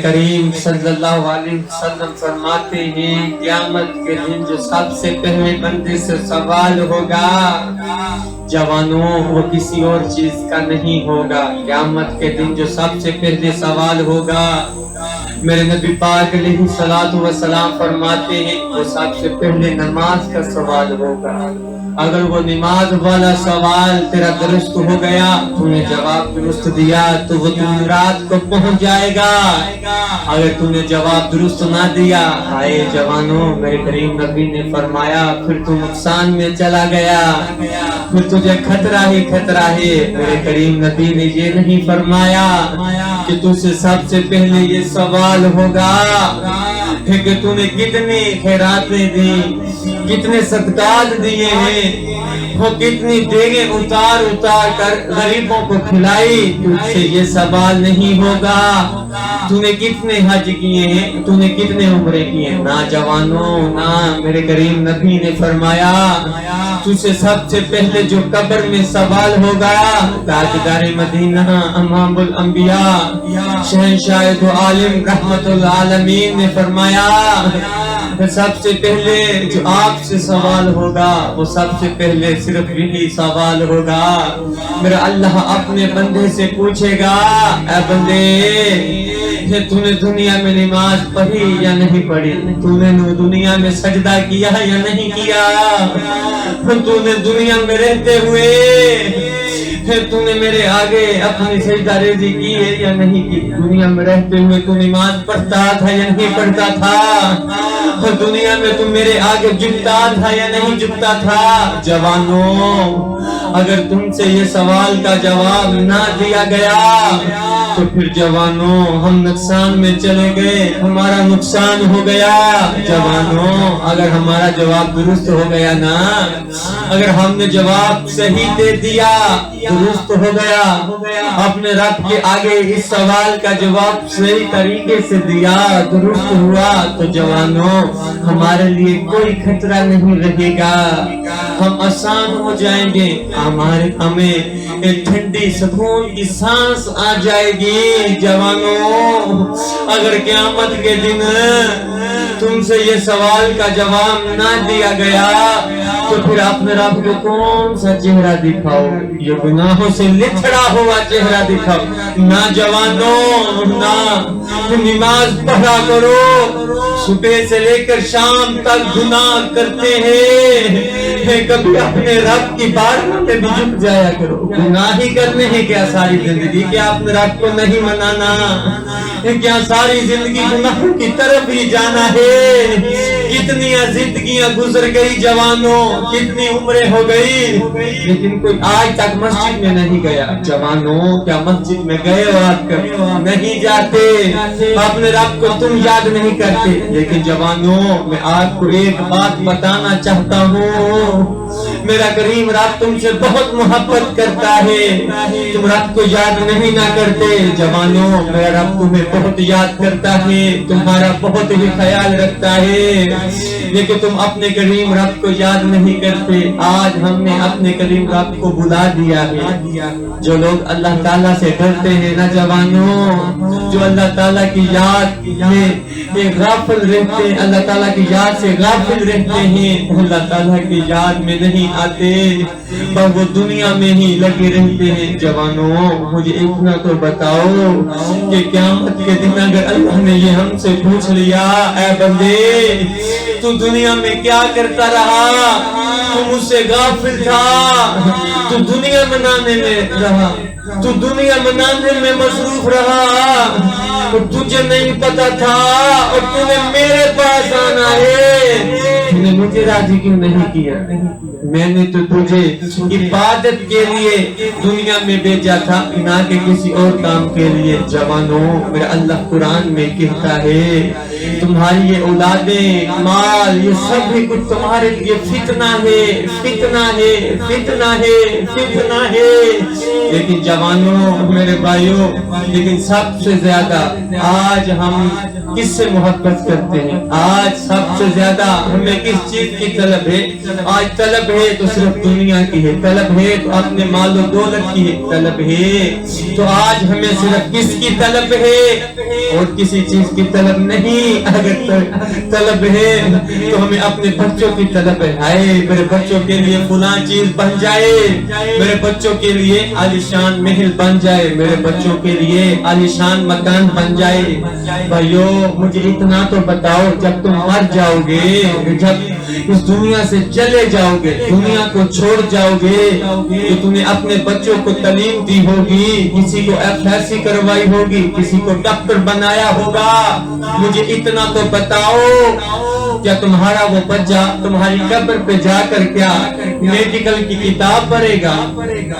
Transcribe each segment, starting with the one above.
کریم صلی اللہ علیہ وسلم فرماتے ہیں قیامت کے دن جو سب سے پہلے بندے سے سوال ہوگا جوانوں وہ کسی اور چیز کا نہیں ہوگا. قیامت کے دن جو سب سے پہلے سوال ہوگا میرے نبی پاک علیہ الصلوۃ والسلام فرماتے ہیں وہ سب سے پہلے نماز کا سوال ہوگا. اگر وہ نماز والا سوال تیرا درست ہو گیا تو نے جواب درست دیا تو وہ تم رات کو پہنچ جائے گا. اگر تم نے جواب درست نہ دیا آئے جوانوں میرے کریم نبی نے فرمایا پھر تو نقصان میں چلا گیا, پھر تجھے خطرہ ہی خطرہ ہے. میرے کریم نبی نے یہ نہیں فرمایا کہ تجھ سے سب سے پہلے یہ سوال ہوگا کہ تو نے کتنی خیراتیں دی, کتنے صدقات دیے ہیں, وہ کتنی دیگیں اتار اتار کر غریبوں کو کھلائی. تجھ سے یہ سوال نہیں ہوگا تو نے کتنے حج کیے ہیں, تو نے کتنے عمرے کیے ہیں. نہ جوانوں نہ, میرے کریم نبی نے فرمایا تجھ سے سب سے پہلے جو قبر میں سوال ہوگا تاجدار مدینہ امام الانبیاء شہنشاہ دو عالم رحمت العالمین نے فرمایا سب سے پہلے جو آپ سے سوال ہوگا وہ سب سے پہلے صرف یہی سوال ہوگا میرا اللہ اپنے بندے سے پوچھے گا اے بندے تو نے دنیا میں نماز پڑھی یا نہیں پڑھی, تو نے دنیا میں سجدہ کیا یا نہیں کیا, تو نے دنیا میں رہتے ہوئے تو نے میرے آگے اپنی سجدہ ریزی کی ہے یا نہیں کی, دنیا میں رہتے ہوئے تو نماز پڑھتا تھا یا نہیں پڑھتا تھا, دنیا میں تم میرے آگے جھکتا تھا یا نہیں جھکتا تھا. جوانوں اگر تم سے یہ سوال کا جواب نہ دیا گیا تو پھر جوانوں ہم نقصان میں چلے گئے, ہمارا نقصان ہو گیا. جوانوں اگر ہمارا جواب درست ہو گیا نا, اگر ہم نے جواب صحیح دے دیا درست ہو گیا, اپنے رب کے آگے اس سوال کا جواب صحیح طریقے سے دیا درست ہوا تو جوانوں ہمارے لیے کوئی خطرہ نہیں رہے گا, ہم آسان ہو جائیں گے, ہمیں ایک ٹھنڈی سکون کی سانس آ جائے گی. جوانوں اگر قیامت کے دن تم سے یہ سوال کا جواب نہ دیا گیا تو پھر اپنے رب کو کون سا چہرہ دکھاؤ, یہ گناہوں سے لتھڑا ہوا چہرہ دکھاؤ. نہ جوانوں نہ نماز پڑھا کرو, صبح سے لے کر شام تک گناہ کرتے ہیں, کبھی اپنے رب کی بارگاہ میں بھی جھک جایا کرو. گناہ ہی کرنے ہیں کیا ساری زندگی, کیا اپنے رب کو نہیں منانا, کیا ساری زندگی گناہوں کی طرف ہی جانا ہے. کتنی زندگیاں گزر گئی جوانوں, کتنی عمریں ہو گئی, لیکن کوئی آج تک مسجد میں نہیں گیا. جوانوں کیا مسجد میں گئے ہو آپ کبھی نہیں جاتے, اپنے رب کو تم یاد نہیں کرتے. لیکن جوانوں میں آپ کو ایک بات بتانا چاہتا ہوں, میرا کریم رب تم سے بہت محبت کرتا ہے, تم رب کو یاد نہیں نہ کرتے. جوانوں میرا رب تمہیں بہت یاد کرتا ہے, تمہارا بہت ہی خیال رکھتا ہے, لیکن تم اپنے کریم رب کو یاد نہیں کرتے. آج ہم نے اپنے کریم رب کو بلا دیا ہے. جو لوگ اللہ تعالیٰ سے ڈرتے ہیں نا جوانوں, جو اللہ تعالیٰ کی یاد میں غافل رہتے ہیں, اللہ تعالیٰ کی یاد سے غافل رہتے ہیں, اللہ تعالیٰ کی یاد میں نہیں آتے پر وہ دنیا میں ہی لگے رہتے ہیں. جوانوں مجھے اتنا تو بتاؤ کہ قیامت کے دن اگر اللہ نے یہ ہم سے پوچھ لیا اے بندے تو دنیا میں کیا کرتا رہا, تو مجھ سے غافل تھا, تو دنیا منانے میں رہا, تو دنیا منانے میں مصروف رہا, اور تجھے نہیں پتا تھا اور تو نے میرے پاس آنا ہے, تو نے مجھے راضی کیوں نہیں کیا. میں نے تو تجھے عبادت کے لیے دنیا میں بھیجا تھا نہ کہ کسی اور کام کے لیے. جوانوں میرا اللہ قرآن میں کہتا ہے تمہاری یہ اولادیں، مال، یہ سب بھی کچھ تمہارے لیے فتنہ ہے، فتنہ ہے، فتنہ ہے، فتنہ ہے۔ لیکن جوانوں، میرے بھائیوں، لیکن سب سے زیادہ آج ہم کس سے محبت کرتے ہیں؟ آج سب سے زیادہ ہمیں کس چیز کی طلب ہے؟ آج طلب ہے تو صرف دنیا کی ہے، طلب ہے تو اپنے مال و دولت کی ہے، طلب ہے تو آج ہمیں صرف کس کی طلب ہے اور کسی چیز کی طلب نہیں۔ اگر طلب ہے تو ہمیں اپنے بچوں کی طلب ہے، ہائے میرے بچوں کے لیے فلاں چیز بن جائے، میرے بچوں کے لیے عالیشان محل بن جائے، میرے بچوں کے لیے عالیشان مکان بن جائے۔ بھائیو مجھے اتنا تو بتاؤ، جب تم مر جاؤ گے، جب اس دنیا سے چلے جاؤ گے، دنیا کو چھوڑ جاؤ گے، تو تم نے اپنے بچوں کو تعلیم دی ہوگی، کسی کو FSC کروائی ہوگی، کسی کو ڈاکٹر بنایا ہوگا، مجھے اتنا تو بتاؤ، کیا تمہارا وہ بچہ تمہاری قبر پہ جا کر کیا میڈیکل کی کتاب پڑھے گا؟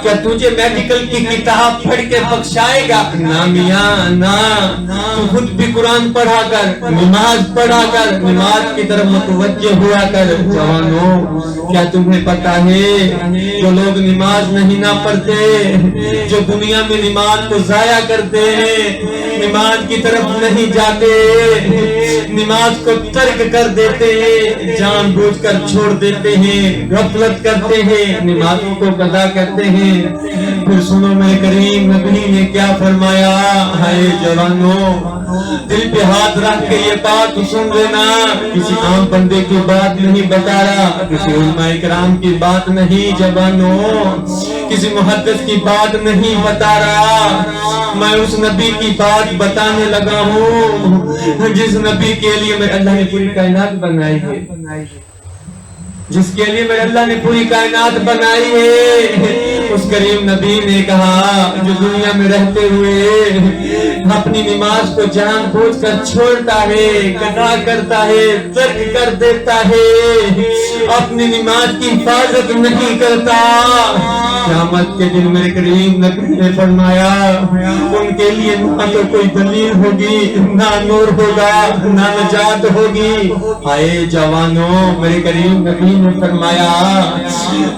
کیا تجھے میڈیکل کی کتاب پڑھ کے بخشائے گا؟ نہ میاں نہ، تو خود بھی قرآن پڑھا کر، نماز پڑھا کر، نماز کی طرف متوجہ ہوا کر۔ جوانوں، کیا تمہیں پتا ہے جو لوگ نماز نہیں نہ پڑھتے، جو دنیا میں نماز کو ضائع کرتے ہیں، نماز کی طرف نہیں جاتے، نماز کو ترک کر دیتے ہیں، جان بوجھ کر چھوڑ دیتے ہیں، غفلت کرتے ہیں، نمازوں کو قضا کرتے ہیں، پھر سنو میرے کریم نبی نے کیا فرمایا؟ ہائے جوانوں، دل پہ ہاتھ رکھ کے یہ بات سن لینا، کسی عام بندے کی بات نہیں بتا رہا، کسی علماء کرام کی بات نہیں جوانوں، کسی محدث کی بات نہیں بتا رہا، میں اس نبی کی بات بتانے لگا ہوں جس نبی کے لیے میں اللہ نے پوری کائنات بنائی ہے، جس کے لیے میں اللہ نے پوری کائنات بنائی ہے۔ اس کریم نبی نے کہا جو دنیا میں رہتے ہوئے اپنی نماز کو جان بوجھ کر چھوڑتا ہے، قضا کرتا ہے، ترک کر دیتا ہے، اپنی نماز کی حفاظت نہیں کرتا، قیامت کے دن میرے کریم نبی نے فرمایا ان کے لیے نہ تو کوئی دلیل ہوگی، نہ نور ہوگا، نہ نجات ہوگی۔ آئے جوانوں، میرے کریم نبی نے فرمایا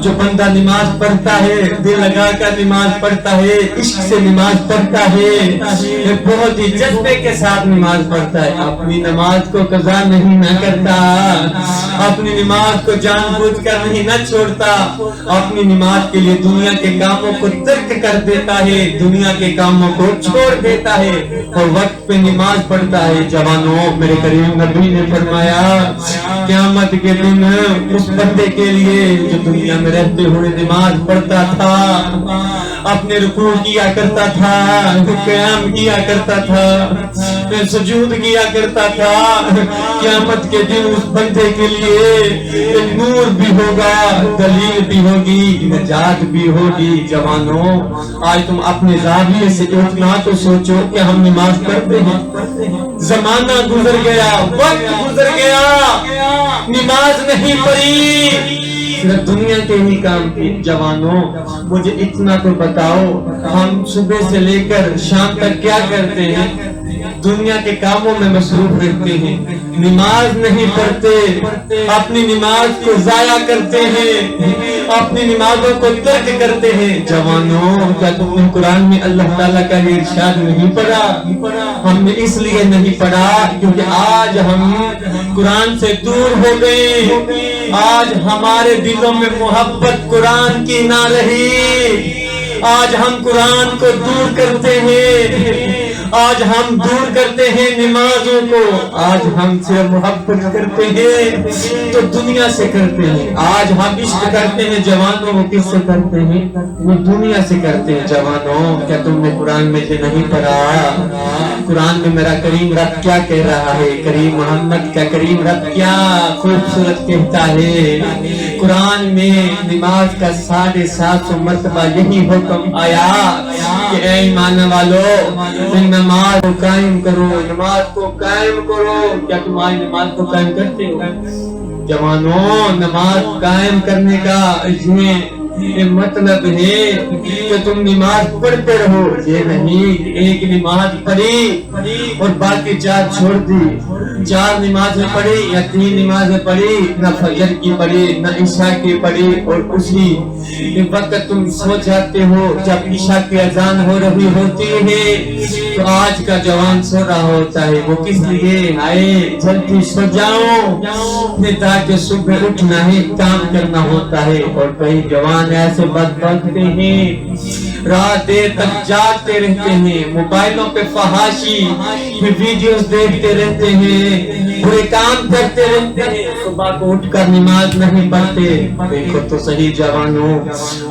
جو بندہ نماز پڑھتا ہے، دل لگا کر نماز پڑھتا ہے، عشق سے نماز پڑھتا ہے، بہت ہی جذبے کے ساتھ نماز پڑھتا ہے، اپنی نماز کو قضا نہیں نہ کرتا، اپنی نماز کو جان بوجھ کر نہیں نہ چھوڑتا، اپنی نماز کے لیے دنیا کے کاموں کو ترک کر دیتا ہے، دنیا کے کاموں کو چھوڑ دیتا ہے اور وقت پہ نماز پڑھتا ہے۔ جوانوں، میرے کریم نبی نے فرمایا قیامت کے دن اس بندے کے لیے جو دنیا میں رہتے ہوئے نماز پڑھتا تھا، اپنے رکوع کیا کرتا تھا، قیام کیا کرتا تھا، پھر سجود کیا کرتا تھا، قیامت کے دن اس بندے کے لیے ایک نور بھی ہوگا، دلیل بھی ہوگی، نجات بھی ہوگی۔ جوانوں، آج تم اپنے زاویے سے اتنا تو سوچو کہ ہم نماز پڑھتے ہیں، زمانہ گزر گیا، وقت گزر گیا، نماز نہیں پڑھی، صرف دنیا کے ہی کام کی۔ جوانوں، مجھے اتنا تو بتاؤ، ہم صبح سے لے کر شام تک کیا کرتے ہیں؟ دنیا کے کاموں میں مصروف رہتے ہیں، نماز نہیں پڑھتے، اپنی نماز کو ضائع کرتے ہیں، اپنی نمازوں کو ترک کرتے ہیں۔ جوانوں، کیا تم نے قرآن میں اللہ تعالیٰ کا یہ ارشاد نہیں پڑھا؟ ہم نے اس لیے نہیں پڑھا کیونکہ آج ہم قرآن سے دور ہو گئے، آج ہمارے دلوں میں محبت قرآن کی نہ رہی، آج ہم قرآن کو دور کرتے ہیں، آج ہم دور کرتے ہیں نمازوں کو، آج ہم سے محبت کرتے ہیں تو دنیا سے کرتے ہیں، آج ہم عشق کرتے ہیں جوانوں، وہ کس سے کرتے ہیں؟ وہ دنیا سے کرتے ہیں۔ جوانوں، کیا تم نے قرآن میں سے نہیں پڑھا؟ قرآن میں میرا کریم رب کیا کہہ رہا ہے؟ کریم محمد کا کریم رب کیا خوبصورت کہتا ہے۔ قرآن میں نماز کا 750 مرتبہ یہی حکم آیا کہ اے ایمان والو، نماز کو قائم کرو، نماز کو قائم کرو۔ کیا تم آج نماز کو قائم کرتے ہو؟ جوانوں، نماز قائم کرنے کا یہ یہ مطلب ہے کہ تم نماز پڑھتے رہو، یہ نہیں ایک نماز پڑھی اور باقی 4 چھوڑ دی، 4 نمازیں پڑھی یا 3 نمازیں پڑھی، نہ فجر کی پڑھی نہ عشاء کی پڑھی، اور اسی وقت تم سو جاتے ہو جب عشاء کی اذان ہو رہی ہوتی ہے۔ تو آج کا جوان سو رہا ہوتا ہے، وہ کس لیے آئے جلدی سو جاؤ تاکہ صبح اٹھنا ہے، کام کرنا ہوتا ہے۔ اور کئی جوان ایسے بدبخت ہیں رات دیر تک جاگتے رہتے ہیں، موبائلوں پہ فحاشی ویڈیوز دیکھتے رہتے ہیں، برے کام کرتے رہتے ہیں، صبح کو اٹھ کر نماز نہیں پڑھتے۔ دیکھو تو صحیح جوانوں،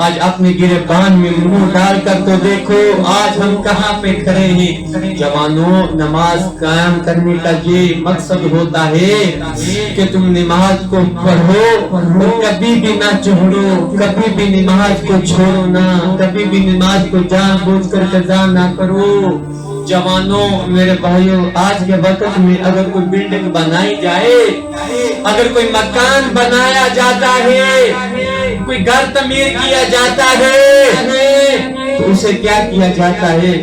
آج اپنے گریبان میں منہ ڈال کر تو دیکھو آج ہم کہاں پہ کھڑے ہیں۔ جوانوں، نماز قائم کرنے کا یہ مقصد ہوتا ہے کہ تم نماز کو پڑھو اور کبھی بھی نہ چھوڑو، کبھی بھی نماز کو چھوڑو نہ، کبھی بھی نماز کو جان بوجھ کر قضا نہ کرو۔ جوانوں، میرے بھائیوں، آج کے وقت میں اگر کوئی بلڈنگ بنائی جائے، اگر کوئی مکان بنایا جاتا ہے، کوئی گھر تعمیر کیا جاتا ہے، تو اسے کیا کیا جاتا ہے؟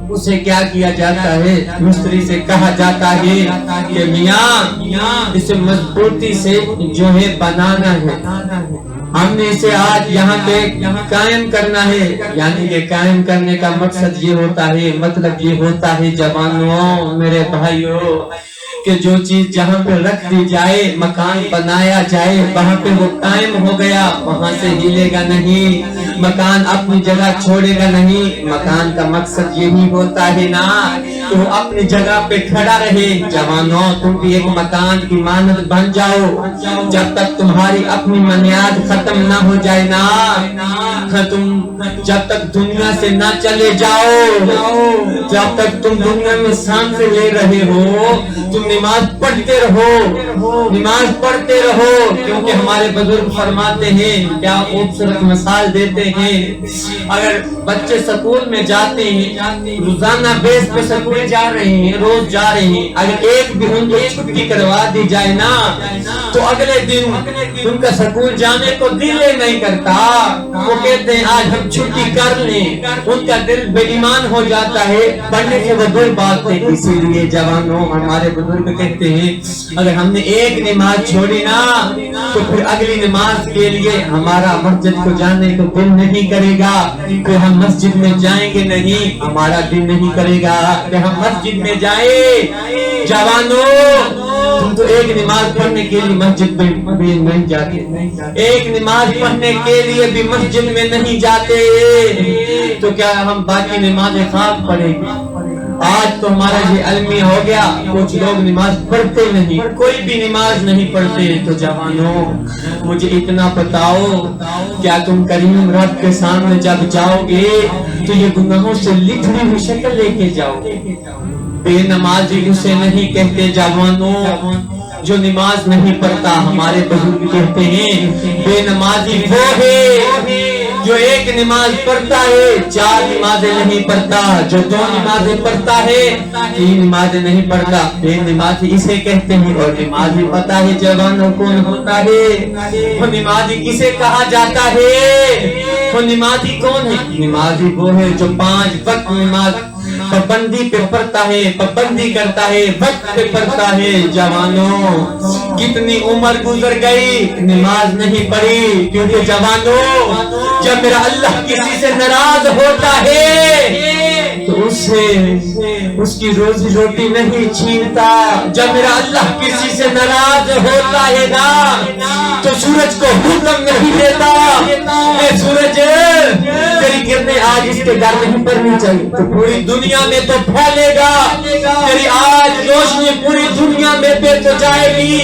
اسے کیا کیا جاتا ہے؟ مستری سے کہا جاتا ہے کہ میاں اسے مضبوطی سے جو ہے بنانا ہے، ہم نے اسے آج یہاں پہ قائم کرنا ہے۔ یعنی کہ قائم کرنے کا مقصد یہ ہوتا ہے، مطلب یہ ہوتا ہے جوانوں، میرے بھائیوں، کہ جو چیز جہاں پہ رکھ دی جائے، مکان بنایا جائے، وہاں پہ وہ قائم ہو گیا، وہاں سے ہلے گا نہیں، مکان اپنی جگہ چھوڑے گا نہیں۔ مکان کا مقصد یہی ہوتا ہے نا کہ وہ اپنی جگہ پہ کھڑا رہے۔ جوانوں، تم بھی ایک مکان کی مانند بن جاؤ، جب تک تمہاری اپنی بنیاد ختم نہ ہو جائے نا، تم جب تک دنیا سے نہ چلے جاؤ، جب تک تم دنیا میں سانس لے رہے ہو، تم نماز پڑھتے رہو، نماز پڑھتے رہو، کیونکہ ہمارے بزرگ فرماتے ہیں، کیا خوبصورت مثال دیتے ہیں، اگر بچے سکول میں جاتے ہیں، روزانہ بیس پہ سکول جا رہے ہیں، روز جا رہے ہیں، اگر ایک بھی ان کو چھٹی کروا دی جائے نا، تو اگلے دن ان کا سکول جانے کو دل نہیں کرتا، وہ کہتے ہیں آج ہم چھٹی کر لیں، ان کا دل بے ایمان ہو جاتا ہے، پڑھنے سے وہ دور بات ہے۔ اسی لیے جوانوں، ہمارے بزرگ کہتے ہیں اگر ہم نے ایک نماز چھوڑی نا، تو پھر اگلی نماز کے لیے ہمارا مسجد کو جانے کو دل نہیں کرے گا، پھر ہم مسجد میں جائیں گے نہیں، ہمارا دل نہیں کرے گا کہ ہم مسجد میں جائیں۔ جوانوں، تم تو ایک نماز پڑھنے کے لیے مسجد میں بھی نہیں جاتے، ایک نماز پڑھنے کے لیے بھی مسجد میں نہیں جاتے، تو کیا ہم باقی نمازیں خاک پڑھیں گے؟ آج تو ہمارا یہ المیہ ہو گیا، کچھ لوگ نماز پڑھتے نہیں، کوئی بھی نماز نہیں پڑھتے۔ تو جوانوں، مجھے اتنا بتاؤ، کیا تم کریم رب کے سامنے جب جاؤ گے تو یہ گناہوں سے لکھنی ہوئی شکل لے کے جاؤ گے؟ بے نمازی اسے نہیں کہتے جوانوں جو نماز نہیں پڑھتا، ہمارے بزرگ کہتے ہیں بے نمازی وہ ہے جو ایک نماز پڑھتا ہے 4 نمازیں نہیں پڑھتا، جو 2 نمازیں پڑھتا ہے 3 نمازیں نہیں پڑھتا، بے نمازی اسے کہتے ہیں۔ اور نمازی پتہ ہے جوانوں کون ہوتا ہے؟ وہ نمازی کسے کہا جاتا ہے؟ وہ نمازی کون ہے؟ نمازی وہ ہے جو 5 وقت نماز پابندی پہ پڑھتا ہے، پابندی کرتا ہے، وقت پہ پڑھتا ہے۔ جوانوں، کتنی عمر گزر گئی، نماز نہیں پڑھی، کیونکہ جوانوں جب میرا اللہ کسی سے ناراض ہوتا ہے تو اس کی روزی روٹی نہیں چھینتا۔ جب میرا اللہ کسی سے ناراض ہوتا ہے نا تو سورج کو حکم نہیں دیتا اے سورج تیری کرنیں آج اس کے گھر نہیں پڑنی چاہیے، تو پوری دنیا میں تو پھیلے گا، تیری آج روشنی پوری دنیا میں بے تو جائے گی،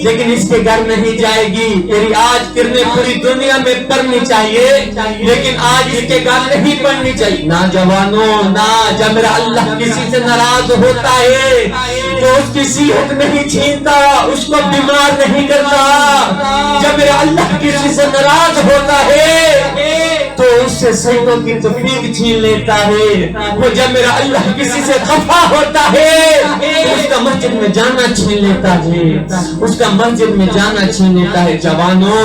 لیکن اس کے گھر نہیں جائے گی۔ تیری آج کرنیں پوری دنیا میں پڑنی چاہیے، لیکن آج اس کے گھر نہیں پڑنی چاہیے۔ نہ جوانوں، نہ، جب میرا اللہ کسی سے ناراض ہوتا ہے تو اس کی صحت نہیں چھینتا، اس کو بیمار نہیں کرتا۔ جب میرا اللہ کسی سے ناراض ہوتا ہے تو اس سے صحتوں کی توفیق چھین لیتا ہے۔ وہ جب میرا اللہ کسی سے خفا ہوتا ہے تو اس کا مسجد میں جانا چھین لیتا ہے، اس کا مسجد میں جانا چھین لیتا ہے۔ جوانوں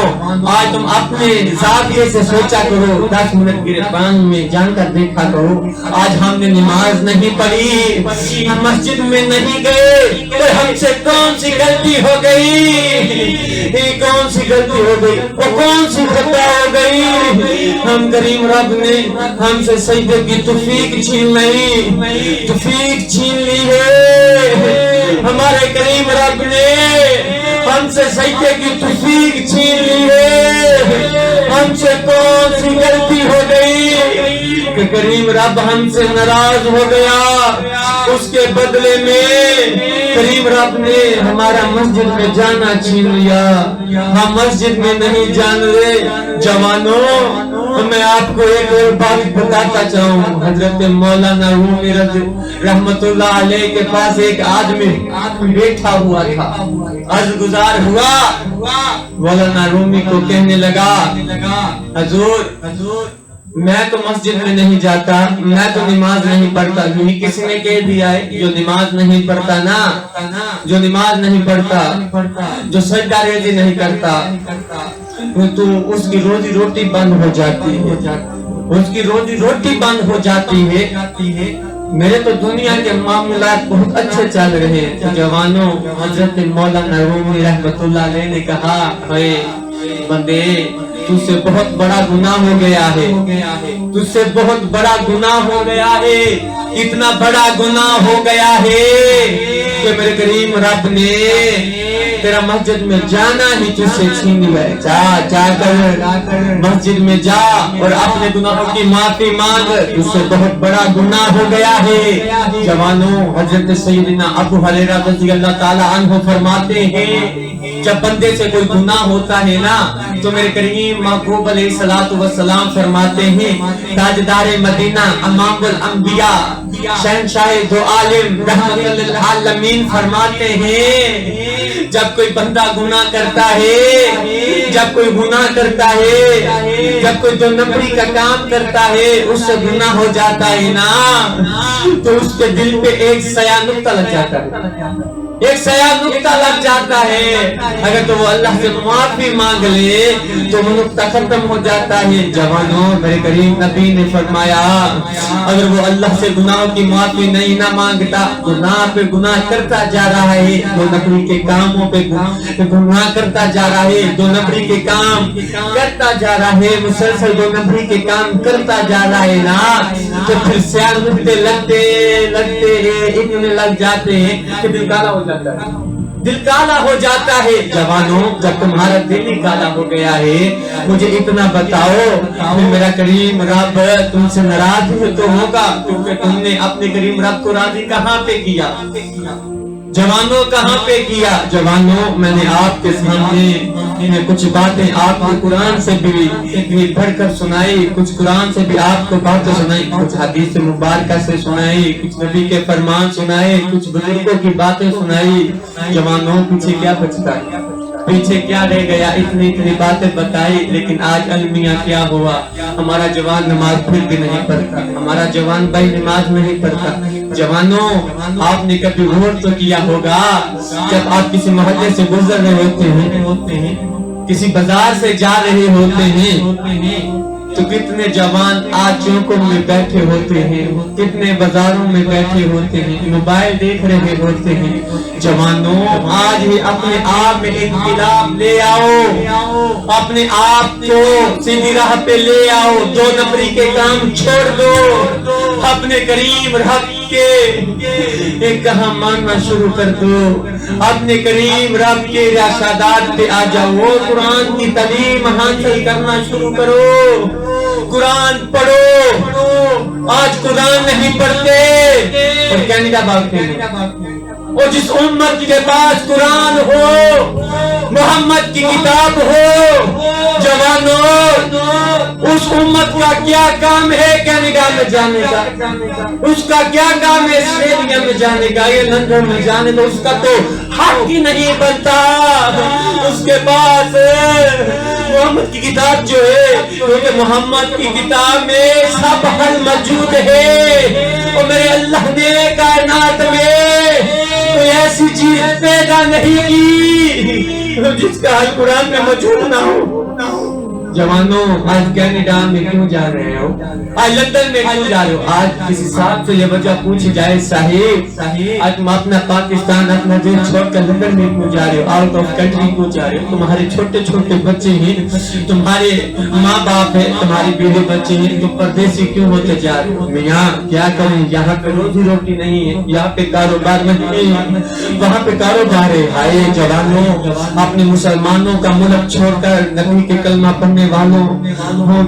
آج تم اپنے زاویے سے سوچا کرو، 10 منٹ گربان میں جان کر دیکھا کرو، آج ہم نے نماز نہیں پڑھی، ہم مسجد میں نہیں گئے، تو ہم سے کون سی غلطی ہو گئی، کون سی غلطی ہو گئی، وہ کون سی خطا ہو گئی؟ ہم کریم رب نے ہم سے سجدے کی توفیق چھین لی، توفیق چھین لی ہے، ہمارے کریم رب نے ہم سے سجدے کی توفیق چھین لی ہے، ہم سے کون سی غلطی ہو گئی کہ کریم رب ہم سے ناراض ہو گیا، اس کے بدلے میں کریم رب نے ہمارا مسجد میں جانا چھین لیا، ہم مسجد میں نہیں جان رہے۔ جوانوں میں آپ کو ایک اور بات بتاتا چاہوں، حضرت مولانا رومی رحمت اللہ علیہ کے پاس ایک آدمی بیٹھا ہوا تھا، عرض گزار ہوا، مولانا رومی کو کہنے لگا، حضور میں تو مسجد میں نہیں جاتا، میں تو نماز نہیں پڑھتا، یہی کسی نے کہہ دیا ہے جو نماز نہیں پڑھتا نا، جو نماز نہیں پڑھتا، جو سجدہ ریزی نہیں کرتا، تو اس کی روزی روٹی بند ہو جاتی ہے، اس کی روزی روٹی بند ہو جاتی ہے۔ میرے تو دنیا کے معاملات بہت اچھے چل رہے ہیں۔ جوانوں حضرت مولانا رومی رحمت اللہ علیہ نے کہا، اے بندے تجھ سے بہت بڑا گناہ ہو گیا ہے، تجھ سے بہت بڑا گناہ ہو گیا ہے، اتنا بڑا گناہ ہو گیا ہے کہ میرے کریم رب نے تیرا مسجد میں جانا ہی تجھ سے چھین لیا ہے۔ جا کر مسجد میں جا اور اپنے گناہوں کی معافی مانگ، تجھ سے بہت بڑا گناہ ہو گیا ہے۔ جوانوں حضرت سیدنا ابو ہریرہ رضی اللہ تعالی عنہ فرماتے ہیں، جب بندے سے کوئی گناہ ہوتا ہے نا تو میرے کریم محبوب علیہ الصلوۃ والسلام فرماتے ہیں، تاجدار مدینہ امام الانبیاء شہنشاہ دو عالم رحمت للعالمین فرماتے ہیں، جب کوئی بندہ گناہ کرتا ہے، جب کوئی گناہ کرتا ہے، جب کوئی دو نمبری کا کام کرتا ہے، اس سے گناہ ہو جاتا ہے نا تو اس کے دل پہ ایک سیاہ نقطہ لگ جاتا ہے، ایک سیاہ نقطہ لگ جاتا ہے، اگر تو وہ اللہ سے معافی مانگ لے تو وہ نقطہ ختم ہو جاتا ہے۔ جوانوں میرے کریم نبی نے فرمایا، اگر وہ اللہ سے گناہوں کی معافی نہیں نہ مانگتا، گناہ پہ گناہ کرتا جا رہا ہے، دو نمبری کے کاموں پہ گناہ کرتا جا رہا ہے، دو نمبری کے کام کرتا جا رہا ہے، مسلسل دو نمبری کے کام کرتا جا رہا ہے نا تو پھر سیاہ نقطے لگتے ہیں، اتنے لگ جاتے ہیں کہ دل کالا ہو جاتا ہے، دل کالا ہو جاتا ہے۔ جوانوں جب تمہارا دل ہی کالا ہو گیا ہے، مجھے اتنا بتاؤ میرا کریم رب تم سے ناراض تو ہوگا، کیونکہ تم نے اپنے کریم رب کو راضی کہاں پہ کیا؟ جوانوں کہاں پہ کیا؟ جوانوں میں نے آپ کے سامنے کچھ باتیں آپ کو قرآن سے بھی پڑھ کر سنائی، کچھ قرآن سے بھی آپ کو باتیں سنائی، کچھ حدیث مبارکہ سے سنائی، کچھ نبی کے فرمان سنائے، کچھ بزرگوں کی باتیں سنائی۔ جوانوں پیچھے کیا بچتا ہے، پیچھے کیا رہ گیا؟ اتنی باتیں بتائی، لیکن آج المیہ کیا ہوا؟ ہمارا جوان نماز پھر بھی نہیں پڑھتا، ہمارا جوان بھائی نماز نہیں پڑھتا۔ جوانوں آپ نے کبھی غور تو کیا ہوگا، جب آپ کسی محلے سے گزر رہے ہوتے ہیں، کسی بازار سے جا رہے ہوتے ہیں تو کتنے جوان آج چوکوں میں بیٹھے ہوتے ہیں، کتنے بازاروں میں بیٹھے ہوتے ہیں، موبائل دیکھ رہے ہوتے ہیں۔ جوانوں آج ہی اپنے آپ میں انقلاب لے آؤ، اپنے آپ کو سیدھی راہ پہ لے آؤ، دو نمبری کے کام چھوڑ دو، اپنے کریم رب کے ایک کہاں ماننا شروع کر دو، اپنے کریم رب کے ارشادات پہ آ جاؤ، قرآن کی تعلیم حاصل کرنا شروع کرو، قرآن پڑھو۔ آج قرآن نہیں پڑھتے اور کینیڈا بھاگتے ہیں، اور جس امت کے پاس قرآن ہو، محمد کی کتاب ہو، جوانوں اس امت کا کیا کام ہے کینیڈا میں جانے کا؟ اس کا کیا کام ہے آسٹریلیا میں جانے کا، یہ لندن میں جانے کا؟ اس کا تو حق ہی نہیں بنتا۔ اس کے پاس محمد کی کتاب جو ہے، کیونکہ محمد کی کتاب میں سب حل موجود ہے، اور میرے اللہ نے کائنات میں کوئی ایسا نہیں کی جس کا حل قرآن میں موجود نہ ہو۔ جوانوں آج کینیڈا میں کیوں جا رہے ہو؟ آج لندن میں کیوں جا رہے ہو؟ آج کسی صاحب سے یہ وجہ پوچھی جائے، صاحب آج تم اپنا پاکستان اپنا دل چھوڑ کر لندن میں کیوں جا رہے ہو؟ آؤٹ آف کنٹری کیوں جا رہے ہو؟ تمہارے چھوٹے چھوٹے بچے ہیں، تمہارے ماں باپ ہیں، تمہاری بیوی بچے ہیں، تم پردیسی کیوں ہوتے جا رہے ہو؟ میاں کیا کریں، یہاں پہ روزی روٹی نہیں ہے، یہاں پہ کاروبار نہیں ہے، وہاں پہ کاروبار ہے۔ ہائے جوانوں، اپنے مسلمانوں کا ملک چھوڑ کر، نبی کے کلمہ پڑھنے والوں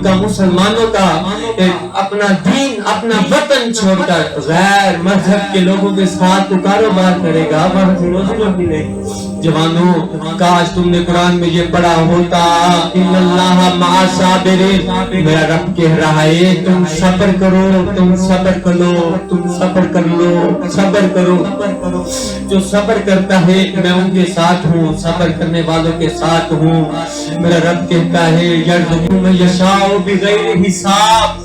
کا، مسلمانوں کا اپنا دین اپنا وطن چھوڑ کر غیر مذہب کے لوگوں کے ساتھ تو کاروبار کرے گا، وہاں سے روزی روٹی لے گا۔ جوانوں کاش تم نے قرآن میں یہ پڑھا ہوتا، ان اللہ مع الصابرین، میرا رب کہہ رہا ہے تم صبر کرو، تم صبر کرو، تم صبر کر لو، صبر کرو۔ جو صبر کرتا ہے میں ان کے ساتھ ہوں، صبر کرنے والوں کے ساتھ ہوں۔ میرا رب کہتا ہے یرزق من یشاء بغیر حساب،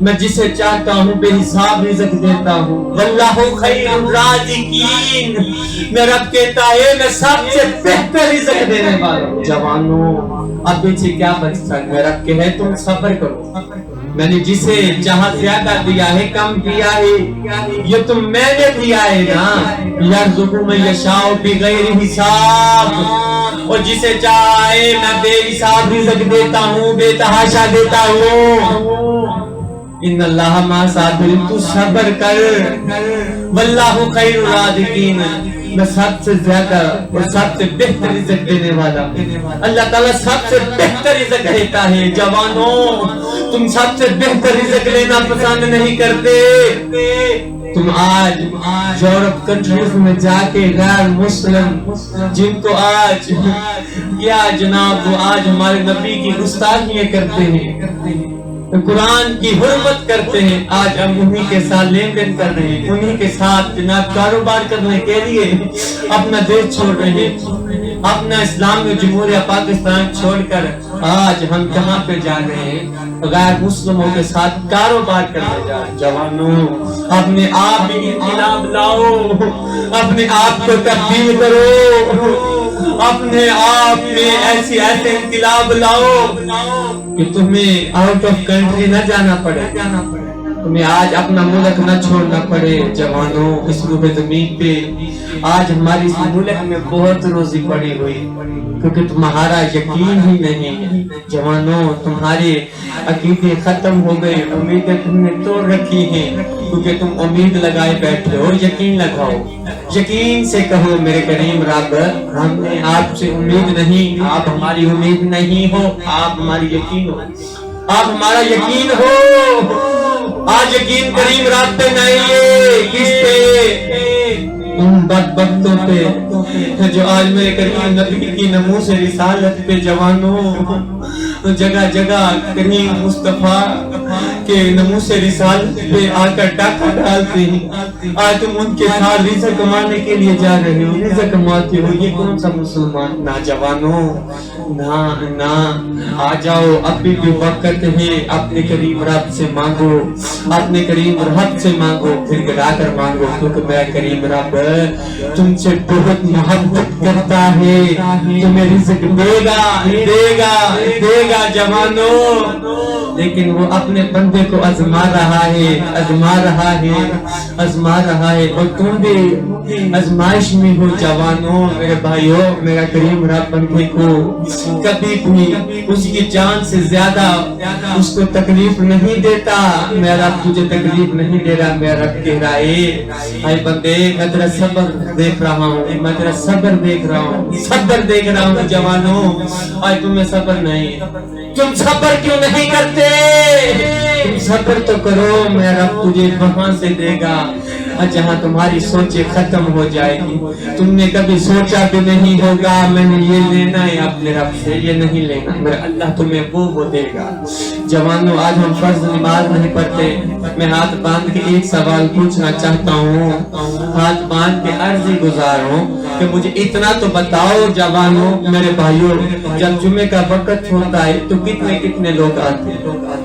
میں جسے چاہتا ہوں بے حساب رزق دیتا ہوں۔ واللہ خیر الرازقین، میرا رب کہتا ہے میں سب سے بہتر رزق دینے والا ہوں۔ جوانوں اب پیچھے کیا بچتا ہے؟ میرا رب کہے تم صبر کرو، میں نے جسے جہاں زیادہ دیا ہے کم دیا ہے، یہ تم میں نے دیا ہے نا۔ یرزق من یشاء بغیر حساب، اور جسے چاہے میں بے حساب رزق دیتا ہوں، بے تحاشا دیتا ہوں۔ ان اللہ مع الصابرین، تو صبر کر۔ واللہ خیر الرازقین، میں سب سے زیادہ اور سب سے بہتر رزق دینے والا ہوں۔ اللہ تعالیٰ سب سے بہتر رزق دیتا ہے۔ جوانوں تم سب سے بہتر رزق لینا پسند نہیں کرتے۔ تم آج یورپ کنٹریز میں جا کے غیر مسلم جن کو آج کیا جناب وہ آج ہمارے نبی کی گستاخیاں کرتے ہیں، قرآن کی حرمت کرتے ہیں، آج ہم انہی کے ساتھ لین دین کر رہے ہیں، انہی کے ساتھ جناب کاروبار کرنے کے لیے اپنا دیش چھوڑ رہے ہیں، اپنا اسلامی جمہوریہ پاکستان چھوڑ کر آج ہم کہاں پہ جا رہے ہیں؟ غیر مسلموں کے ساتھ کاروبار کرنے جا رہے ہیں۔ جوانوں اپنے آپ میں انقلاب لاؤ، اپنے آپ کو تبدیل کرو، اپنے آپ میں ایسے انقلاب لاؤ کہ تمہیں آؤٹ آف کنٹری نہ جانا پڑے، تمہیں آج اپنا ملک نہ چھوڑنا پڑے۔ جوانوں اس روح زمین پہ آج ہماری اس ملک میں بہت روزی پڑی ہوئی کیونکہ تمہارا یقین ہی نہیں ہے۔ جوانوں تمہارے عقیدے ختم ہو گئے، امیدیں تم نے توڑ رکھی ہیں کیونکہ تم امید لگائے بیٹھے ہو۔ یقین لگاؤ، یقین سے کہو میرے کریم رب ہم نے آپ سے امید نہیں، آپ ہماری امید نہیں ہو، آپ ہماری یقین ہو، آپ ہمارا یقین ہو۔ آج یقین کریم رب پہ نہیں ہے، کس پہ؟ ان بدبختوں پہ جو آج میرے کریم نبی کی ناموس رسالت پہ جوانوں جگہ جگہ کریم مصطفیٰ کے ناموس رسالت پہ آ کر ڈاکہ ڈالتے ہیں۔ آج تم ان کے ساتھ رزق کمانے کے لیے جا رہے ہو، رزق کماتے ہو، یہ کون سا مسلمان؟ نہ جوانوں نہ آ جاؤ، ابھی بھی وقت ہے، اپنے کریم رب سے مانگو، اپنے کریم رب سے مانگو، پھر گڑا کر مانگو کیونکہ میرا کریم رب تم سے بہت محبت کرتا ہے، تمہیں رزق دے گا دے گا دے گا جوانوں، لیکن وہ اپنے بندے کو آزما رہا ہے، آزما رہا ہے، آزما رہا ہے، اور تم بھی آزمائش میں ہو۔ جوانوں میرے بھائیوں، میرا کریم رب بندے کو کبھی بھی اس کی جان سے زیادہ اس کو تکلیف نہیں دیتا۔ میرا رب تجھے تکلیف نہیں دے رہا، میرا رب کہہ رہا ہے اے بندے میں تیرا صبر دیکھ رہا ہوں، میں تیرا صبر دیکھ رہا ہوں، صبر دیکھ رہا ہوں۔ جوانوں آج تمہیں صبر نہیں، تم صبر کیوں نہیں کرتے؟ تم صبر تو کرو، میرا رب تجھے وہاں سے دے گا جہاں تمہاری سوچیں ختم ہو جائے گی۔ تم نے کبھی سوچا بھی نہیں ہوگا میں نے یہ لینا ہے اپنے رب سے، یہ نہیں لینا، میرا اللہ تمہیں وہ دے گا۔ جوانوں آج ہم فرض نماز نہیں پڑھتے، میں ہاتھ باندھ کے ایک سوال پوچھنا چاہتا ہوں، ہاتھ باندھ کے عرض گزار ہوں کہ مجھے اتنا تو بتاؤ جوانوں میرے بھائیوں، جب جمعے کا وقت ہوتا ہے تو کتنے لوگ آتے ہیں؟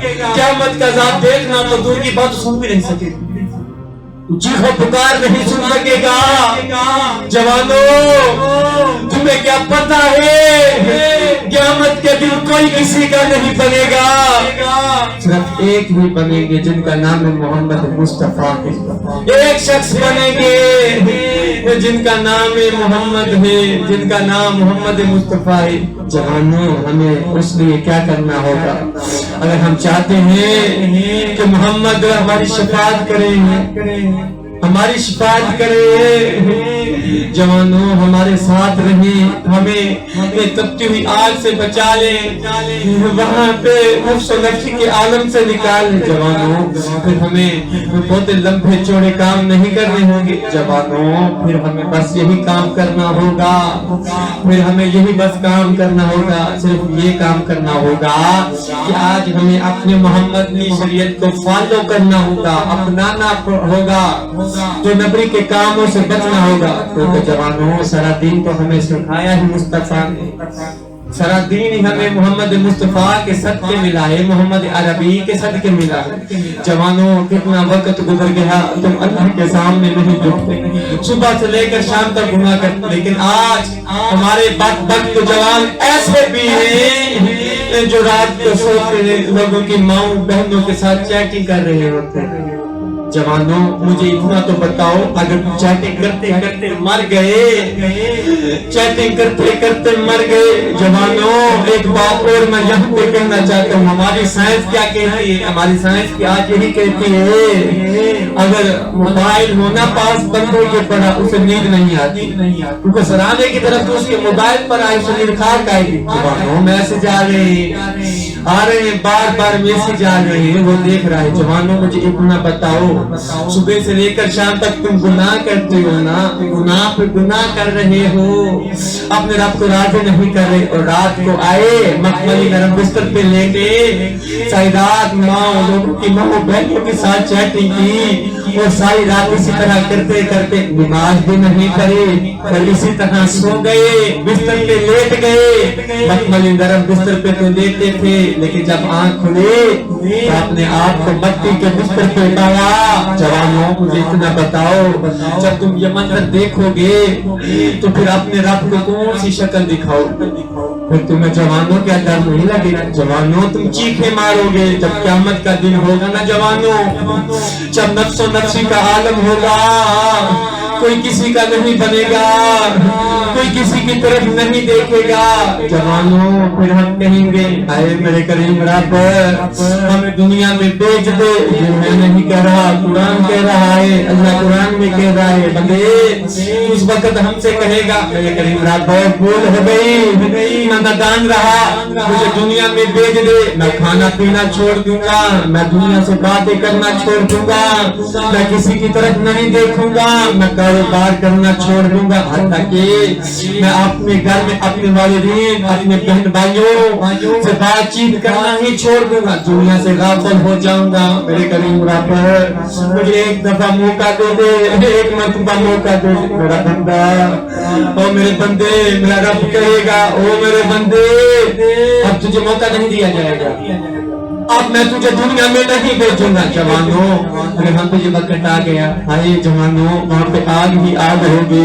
قیامت کا عذاب دیکھنا تو دور کی بات سن بھی نہیں سکے گا، چیخو پکار نہیں سن سکے گا۔ جوانوں تمہیں کیا پتا ہے قیامت کے دن کوئی کسی کا نہیں بنے گا، صرف ایک ہی بنیں گے جن کا نام محمد مصطفیٰ ہے، ایک شخص بنیں گے جن کا نام محمد ہے، جن کا نام محمد مصطفیٰ ہے۔ جوانوں ہمیں اس لیے کیا کرنا ہوگا؟ اگر ہم چاہتے ہیں کہ محمد ہماری شفاعت کریں، ہماری شفاعت کرے، جوانوں ہمارے ساتھ رہیں، ہمیں تپتی ہوئی آگ سے بچا لیں، وہاں پہ نفس و نفسی کے عالم سے نکال لیں۔ جوانوں پھر ہمیں بہت لمبے چوڑے کام نہیں کرنے ہوں گے، جوانوں پھر ہمیں بس یہی کام کرنا ہوگا، پھر ہمیں یہی بس کام کرنا ہوگا، صرف یہ کام کرنا ہوگا کہ آج ہمیں اپنے محمد کی شریعت کو فالو کرنا ہوگا، اپنانا ہوگا، جو نبی کے کاموں سے بچنا ہوگا۔ کیونکہ جوانوں سارا دین تو ہمیں سکھایا ہی مصطفیٰ نے، سارا دین ہی ہمیں محمد مصطفیٰ کے صدقے ملا ہے، محمد عربی کے صدقے ملا ہے۔ جوانوں کتنا وقت گزر گیا تم اللہ کے سامنے نہیں جھکتے، صبح سے لے کر شام تک گناہ کرتے، لیکن آج ہمارے بدبخت جوان ایسے بھی ہیں جو رات کو سوتے ہیں، لوگوں کی ماؤں بہنوں کے ساتھ چیٹنگ کر رہے ہوتے ہیں۔ جوانوں مجھے اتنا تو بتاؤ، اگر چیٹنگ کرتے کرتے مر گئے، چیٹنگ کرتے کرتے مر گئے، جوانوں ایک بات اور میں یہاں پہ کہنا چاہتا ہوں، ہماری سائنس کیا کہتی ہے؟ ہماری سائنس کی آج یہی کہتی ہے اگر موبائل ہونا پاس بندے کے پڑا اسے نیند نہیں آتی، کیونکہ سرانے کی طرف تو اس کے موبائل پر آئی اسے نیند خاک آئے گی۔ جوانوں میسج آ رہے ہیں، آ رہے ہیں، بار بار میسج آ رہے ہیں، وہ دیکھ رہا ہے۔ جوانوں مجھے اتنا بتاؤ، صبح سے لے کر شام تک تم گناہ کرتے ہو نا، گناہ پہ گناہ کر رہے ہو، اپنے رب کو راضی نہیں کر رہے، اور رات کو آئے مخملی نرم بستر پہ لے کے سائیدات ماں لوگوں کی ماں بہنوں کے ساتھ چیٹنگ کی، اور ساری رات اسی طرح کرتے کرتے نماز بھی نہیں پڑھی، اور اسی طرح سو گئے، بستر پہ لیٹ گئے، مخملی نرم بستر پہ تو لیٹے تھے، لیکن جب آنکھ کھلی تو اپنے آپ کو مٹی کے بستر پہ پایا۔ جوانوں مجھے اتنا بتاؤ، جب تم یہ منظر دیکھو گے تو پھر اپنے رب کو کون سی شکل دکھاؤ؟ پھر تمہیں جوانوں کیا ڈر نہیں لگے گا؟ جوانوں تم چیخے مارو گے جب قیامت کا دن ہوگا نا جوانوں، جب نفس و نفسی کا عالم ہوگا، کوئی کسی کا نہیں بنے گا، کوئی کسی کی طرف نہیں دیکھے گا۔ جوانوں پھر ہم کہیں گے اے میرے کریم رب ہمیں دنیا میں بیچ دے، یہ میں نہیں کہہ رہا، قرآن کہہ رہا ہے، اللہ قرآن میں کہہ رہا ہے، بندے اس وقت ہم سے کہے گا میرے کریم رب بھول ہو گئی، میں نادان رہا، مجھے دنیا میں بیچ دے، میں کھانا پینا چھوڑ دوں گا، میں دنیا سے باتیں کرنا چھوڑ دوں گا، میں کسی کی طرف نہیں دیکھوں گا، میں کاروبار کرنا چھوڑ دوں گا، حتیٰ کہ میں اپنے گھر میں اپنے والدین اپنے بہن بھائیوں سے بات چیت کرنا ہی چھوڑ دوں گا، دنیا سے غافل ہو جاؤں گا۔ میرے کریم رب مجھے ایک دفعہ موقع دے دے، ایک مرتبہ موقع دے دے میرا بندہ، او میرے بندے، میرا رب کہے گا او میرے بندے اب تجھے موقع نہیں دیا جائے گا، اب میں تجھے دنیا میں نہیں بھیجوں گا۔ جوانوں اگر ہم پہ یہ وقت آ گیا، ہائے جوانوں وہاں پہ آگ ہی آگ ہوگی۔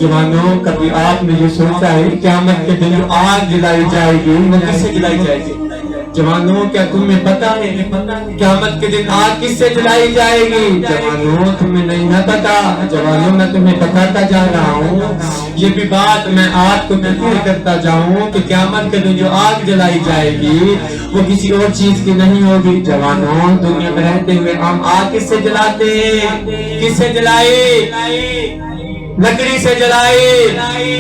جوانوں کبھی آپ نے یہ سوچا ہے قیامت کے دن آگ جلائی جائے گی وہ کس سے جلائی جائے گی؟ جوانوں کیا تمہیں پتا ہے قیامت کے دن آگ کس سے جلائی جائے گی؟ جوانوں تمہیں نہیں نہ پتا، جوانوں میں تمہیں بتاتا جا رہا ہوں، یہ بھی بات میں آپ کو تذکیر کرتا جاؤں کہ قیامت کے دن جو آگ جلائی جائے گی وہ کسی اور چیز کی نہیں ہوگی۔ جوانوں دنیا میں رہتے ہوئے ہم آگ کس سے جلاتے ہیں؟ کس سے جلائے؟ لکڑی سے جلائے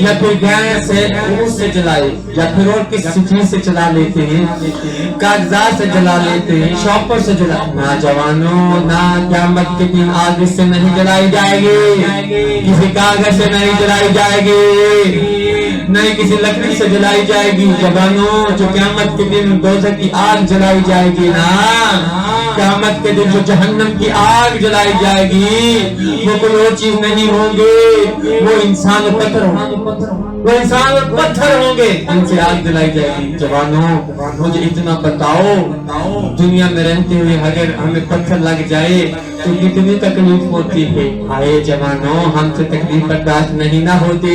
یا پھر گیس سے سے جلائے یا پھر اور کسی چیز سے جلا لیتے ہیں، کاغذات سے جلا لیتے ہیں، شاپر سے جلا۔ نہ جوانوں نہ قیامت کے دن آگ سے نہیں جلائی جائے گی، کسی کاغذ سے نہیں جلائی جائے گی، نہیں کسی لکڑی سے جلائی جائے گی۔ جوانوں جو قیامت کے دن دوزخ کی آگ جلائی جائے گی نا، قیامت کے دن جو جہنم کی آگ جلائی جائے گی وہ کوئی اور چیز نہیں ہوں گے، وہ انسان اور پتھر ہوں گے، وہ انسان اور پتھر ہوں گے، ان سے آگ جلائی جائے گی۔ جوانوں مجھے اتنا بتاؤ، دنیا میں رہتے ہوئے اگر ہمیں پتھر لگ جائے تو کتنی تکلیف ہوتی ہے؟ آئے جوانوں، ہم سے تکلیف برداشت نہیں نہ ہوتی،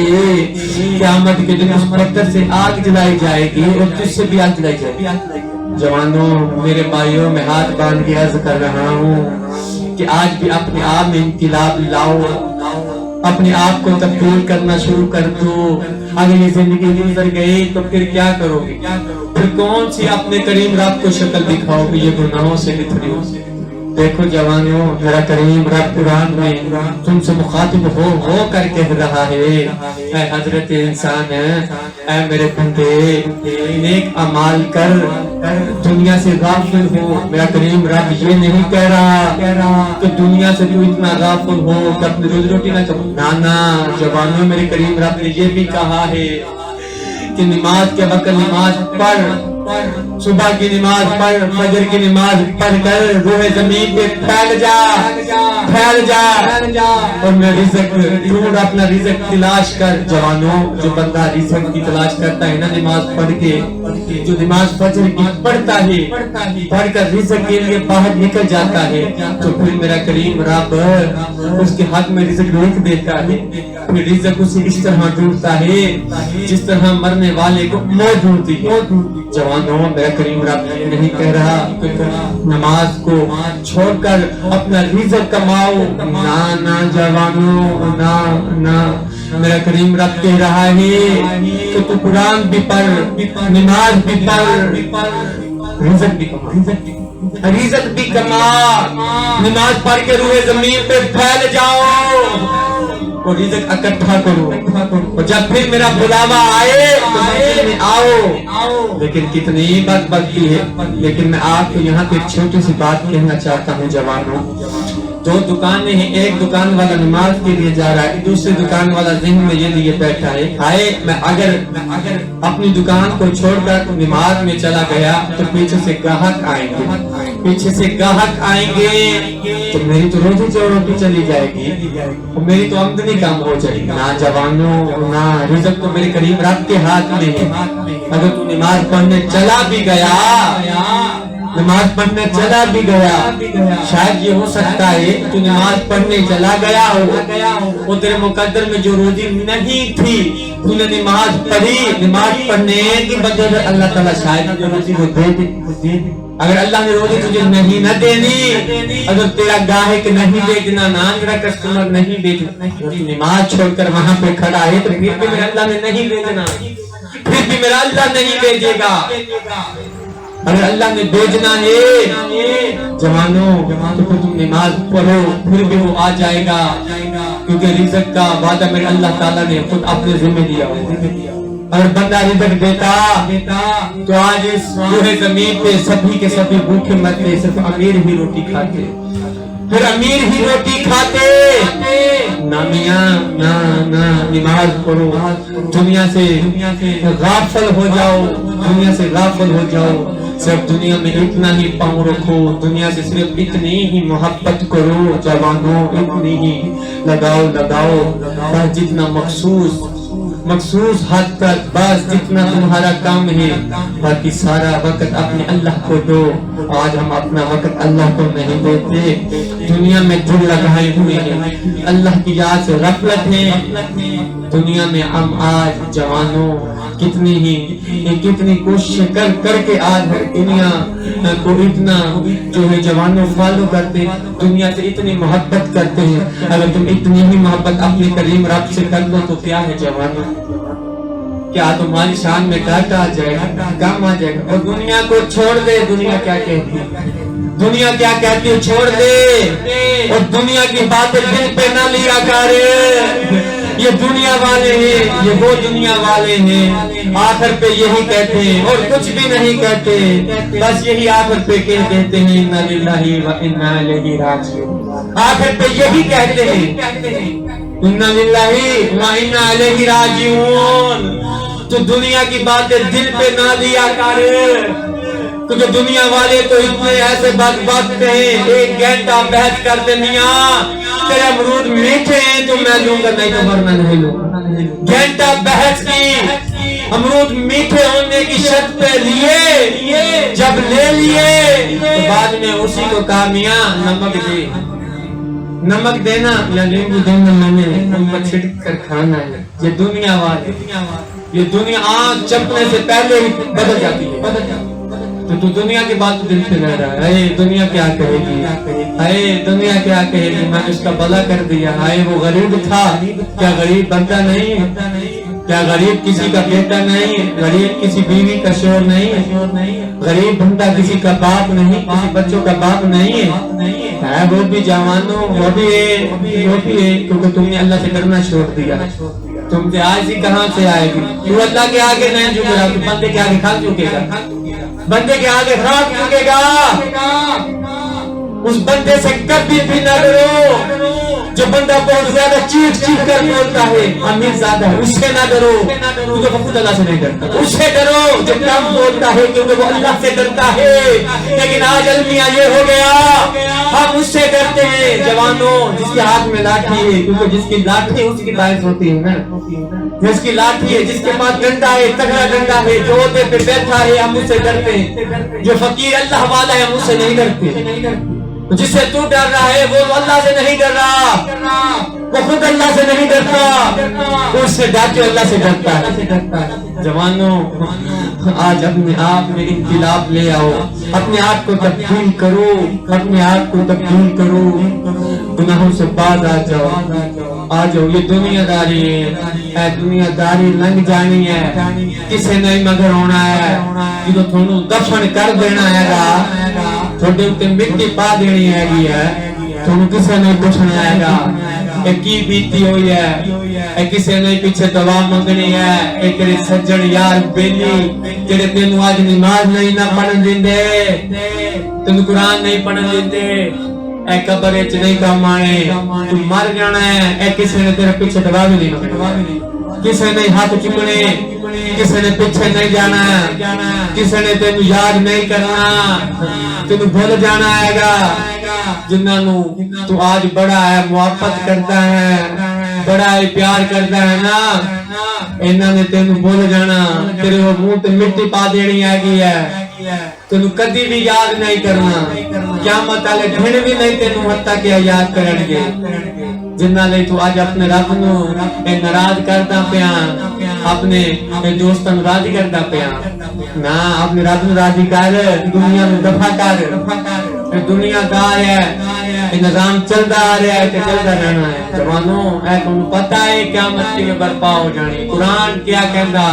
قیامت کے دن اس پتھر سے آگ جلائی جائے گی اور تجھ سے بھی آگ جلائی جائے گی۔ جوانوں میرے بھائیوں، میں ہاتھ باندھ کے عرض کر رہا ہوں کہ آج بھی اپنے آپ میں انقلاب لاؤ، اپنے آپ کو تبدیل کرنا شروع کر دو۔ اگر یہ زندگی گزر گئی تو پھر کیا کرو گے؟ پھر کون سی اپنے کریم رب کو شکل دکھاؤ گے؟ یہ گناہوں سے بھری ہو۔ دیکھو جوانوں، میرا کریم رب قرآن میں تم سے مخاطب ہو کر کہہ رہا ہے، اے حضرت انسان، اے میرے بندے، نیک اعمال کر، دنیا سے غافل ہو۔ میرا کریم رب یہ نہیں کہہ رہا کہ دنیا سے تو اتنا غافل ہو کہ اپنی روزی روٹی نہ کماؤ۔ نانا جوانوں، میرے کریم رب نے یہ بھی کہا ہے کہ نماز کے وقت نماز پڑھ، صبح کی نماز پڑھ، فجر کی نماز پڑھ کر روح زمین پہ پھیل جا اور میں رزق ڈھونڈ، اپنا رزق تلاش کر۔ جوانوں، جو بندہ رزق کی تلاش کرتا ہے نا نماز پڑھ کے، جو نماز فجر کی پڑھتا ہے، پڑھ کر رزق کے لیے باہر نکل جاتا ہے، تو پھر میرا کریم رب اس کے حق میں رزق لکھ دیتا ہے۔ پھر رزق اسے اس طرح ڈھونڈتا ہے جس طرح مرنے والے کو موت ڈھونڈتی ہے۔ جوانوں، میرا کریم رب نہیں کہہ رہا کہ نماز کو چھوڑ کر اپنا رزق کماؤ۔ نہ جوانوں، نہ، میرا کریم رب کہہ رہا ہے کہ تو قرآن بھی پڑھ، نماز بھی پڑھ، رزق بھی کما، نماز پڑھ کے روح زمین پہ پھیل جاؤ اور رزق اکٹھا کرو، اور جب پھر میرا بلاوا آئے تو مسجد میں آؤ۔ لیکن کتنی بدبختی ہے، لیکن میں آپ کو یہاں پہ چھوٹی سی بات کہنا چاہتا ہوں جوانوں۔ دو دکانیں ہیں، ایک دکان والا نماز کے لیے جا رہا ہے، دوسری دکان والا ذہن میں یہ لیے بیٹھا ہے، ہائے میں اگر اپنی دکان کو چھوڑ کر نماز میں چلا گیا تو پیچھے سے گاہک آئیں گے تو میری تو روزی روٹی چلی جائے گی، میری تو آمدنی کم ہو جائے گی۔ نہ جوانوں، نہ، رزق تو میرے کریم رب کے ہاتھ میں ہے۔ اگر تو نماز پڑھنے چلا بھی گیا، شاید یہ ہو سکتا ہے تو نماز پڑھنے چلا گیا ہو، وہ تیرے مقدر میں جو روزی نہیں تھی، تو نے نماز پڑھی، نماز پڑھنے کی بدولت اللہ تعالیٰ شاید جو روزی وہ دے دی۔ اگر اللہ نے روزی تجھے نہیں نہ دینی، اگر تیرا گاہک نہیں بیچنا، تیرا کسٹمر نہیں بیچنا، نماز چھوڑ کر وہاں پہ کھڑا ہے تو پھر بھی میرا اللہ نے نہیں بیچنا، پھر بھی میرا اللہ نہیں بیچے گا۔ اگر اللہ نے بیچنا ہے جوانوں تو پھر تم نماز پڑھو، پھر بھی وہ آ جائے گا، کیونکہ رزق کا وعدہ میرے اللہ تعالیٰ نے خود اپنے ذمہ دیا ہے۔ اگر بندہ رزق دیتا تو آج اس روح زمین پہ سبھی کے سبھی بھوکے مرتے، صرف امیر ہی روٹی کھاتے، پھر امیر ہی روٹی کھاتے۔ نہ میاں، نہ نماز پڑھو، دنیا سے غافل ہو جاؤ، صرف دنیا میں اتنا ہی پاؤں رکھو، دنیا سے صرف اتنی ہی محبت کرو جوانوں، اتنی ہی لگاؤ بس جتنا مخصوص حد تک، بس جتنا تمہارا کام ہے، باقی سارا وقت اپنے اللہ کو دو۔ آج ہم اپنا وقت اللہ کو نہیں دیتے، دنیا میں دل لگائے ہوئے ہیں، اللہ کی یاد سے غفلت ہے۔ دنیا میں ہم آج جوانوں کتنی کوشش کر کے آج دنیا کو اتنا جو ہے جوانوں فالو کرتے، دنیا سے اتنی محبت کرتے ہیں۔ اگر تم اتنی ہی محبت اپنے کریم رب سے کر لو تو کیا ہے جوانوں، کیا تمہاری شان میں کاٹا آ جائے گا، کام آ جائے گا۔ اور دنیا کو چھوڑ دے، دنیا کیا کہتی ہے چھوڑ دے، اور دنیا کی باتیں دل پہ نہ لیا کر۔ یہ دنیا والے ہیں، یہ وہ دنیا والے ہیں، آخر پہ یہی کہتے ہیں اور کچھ بھی نہیں کہتے، بس یہی آخر پہ کہہ دیتے ہیں اِنَّا لِلَّهِ وَإِنَّا إِلَيْهِ رَاجِعُونَ۔ آخر پہ یہی کہتے ہیں اِنَّا لِلَّهِ وَإِنَّا إِلَيْهِ رَاجِعُونَ۔ تو دنیا کی باتیں دل پہ نہ لیا کر، کیونکہ دنیا والے تو اتنے ایسے بدبخت ہیں، ایک گھنٹہ بحث کرتے میاں تیرے امرود میٹھے ہیں تو میں لوں گا، نہیں تو ورنہ نہیں لوں گا۔ گھنٹہ بحث کی، امرود میٹھے ہونے کی شرط پہ لیے، جب لے لیے تو بعد میں اسی کو کہا میاں نمک دے، نمک دینا یا لیمبو دینا، میں نے ان پر چھڑک کر کھانا ہے۔ یہ دنیا والے، یہ دنیا آنکھ چپنے سے پہلے ہی بدل جاتی ہے۔ تو دنیا کی بات دل سے رہ رہا ہے، دنیا کیا کہے گی، دنیا کیا کہے گی، میں نے اس کا بھلا کر دیا، وہ غریب تھا، کیا غریب بنتا نہیں، کیا غریب کسی کا بیٹا نہیں، غریب کسی بیوی کا شوہر نہیں، غریب بنتا کسی کا باپ نہیں، کسی بچوں کا باپ نہیں ہے، وہ بھی جوانوں، وہ بھی ہے، کیونکہ تم نے اللہ سے ڈرنا چھوڑ دیا۔ تم سے آج ہی کہاں سے آئے گی، تو اللہ کے آگے نہیں جھکے گا، تو بندے کے آگے کھا چکے گا، بندے کے آگے خاک چکے گا۔ اس بندے سے کبھی بھی نہ ڈرو جو بندہ بہت زیادہ چیخ چیخ کر بولتا ہے، امیر زیادہ ہے، اس سے نہ ڈرو کیونکہ وہ خود اللہ سے نہیں ڈرتا، اس سے ڈرو جو کم بولتا ہے کیونکہ وہ اللہ سے ڈرتا ہے۔ لیکن آج المیہ یہ ہو گیا، ہم اس سے ڈرتے ہیں جوانوں جس کے ہاتھ میں لاٹھی ہے، کیونکہ جس کی لاٹھی ہے اس کی باعث ہوتی ہے نا، جس کی لاٹھی ہے، جس کے پاس ڈنڈا ہے، تگڑا ڈنڈا ہے، جو عہدے پہ بیٹھا ہے ہم اس سے ڈرتے ہیں، جو فقیر اللہ والا ہے ہم اس سے نہیں ڈرتے۔ جس سے تو ڈر رہا ہے وہ اللہ سے نہیں ڈر رہا، وہ خود اللہ سے نہیں ڈرتا، اس سے ڈر کے اللہ سے ڈرتا ہے۔ جوانوں آج اپنے آپ میں انقلاب لے آؤ، اپنے آپ کو تبدیل کرو، اپنے آپ کو تبدیل کرو، گناہوں سے باز آ جاؤ، آ جاؤ۔ یہ دنیا داری ہے، دنیا داری لنگ جانی ہے، کسے نہیں مگر ہونا ہے، یہ تو تھوڑوں دفن کر دینا ہے گا، تھوڑے اتنے مٹی پا دینی ہے گی ہے، تھوڑوں کسے نہیں پوچھنا ہے گا، ایک کی بیتی ہوئی ہے، ایک کسے نہیں پیچھے دعا منگنی ہے، ایک تیرے سجن یار بیلی جڑے تینوں آج نماز نہیں نہ پڑھن دیندے، تینوں قرآن نہیں پڑھن دیندے، اے قبر اچ نہیں کام آنے، تو مر جانا ہے، اے کسے نے تیرے پیچھے دعا بھی نہیں منگنی، کسے نے ہاتھ چکنے، کسے نے پیچھے نہیں جانا، کسے نے تینوں یاد نہیں کرنا، تینوں بھول جانا ہے گا۔ جنہوں تو آج بڑا ہے محبت کرتا ہے، بڑا ہے پیار کرتا ہے نا، انہوں نے تینوں بھول جانا، تیرے وہ منہ تے مٹی پا دینی ہے گی ہے، تینوں کدی بھی یاد نہیں کرنا، قیامت والے دن بھی نہیں تینوں حتیٰ کہ یاد کرن گے۔ جنہ لئی تو آج اپنے رب نو ناراض کردا پیا، اپنے دوستاں نو راضی کردا پیا، نہ اپنے رب نو راضی کر، دنیا نو دفع کر، دنیا دار ہے، نظام چلتا آ رہا ہے کہ چلتا رہنا ہے۔ جوانوں اے تمہیں پتہ ہے قیامت کی برپا ہو جانی، قرآن کیا کہندا،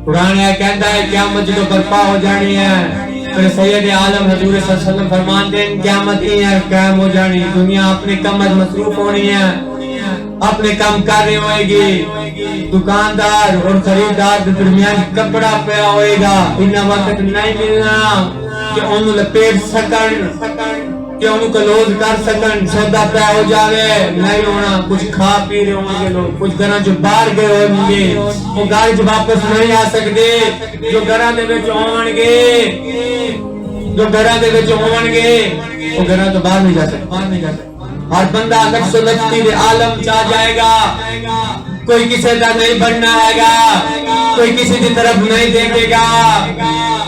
قرآن یہ کہندا ہے قیامت جو برپا ہو جانی ہے، پھر سید عالم حضور صلی اللہ علیہ وسلم فرماتے ہیں قیامت یہ ہے قائم ہو جانی، دنیا اپنے کم از مصروف ہونی ہے، اپنے کام کر رہے ہوئے گی، دکاندار اور خریدار کے درمیان کپڑا پیا ہوئے گا، اتنا وقت نہیں ملنا کہ انہوں لپیٹ سکن، کہ انہوں کلوز کر سکن، سودا پیا ہو جاوے، نہیں ہونا، کچھ کھا پی رہے ہوں گے لوگ، کچھ گھراں جو باہر گئے ہوں گے وہ گھر واپس نہیں آ سکتے، جو گھراں دے وچ ہون گے، جو گھراں دے وچ ہون گے وہ گھراں تو باہر نہیں جا سکتے۔ ہر بندہ نفس و نفسی دے عالم چاہ جائے گا، کوئی کسی کا نہیں بننا ہے گا، کوئی کسی کی طرف نہیں دیکھے گا۔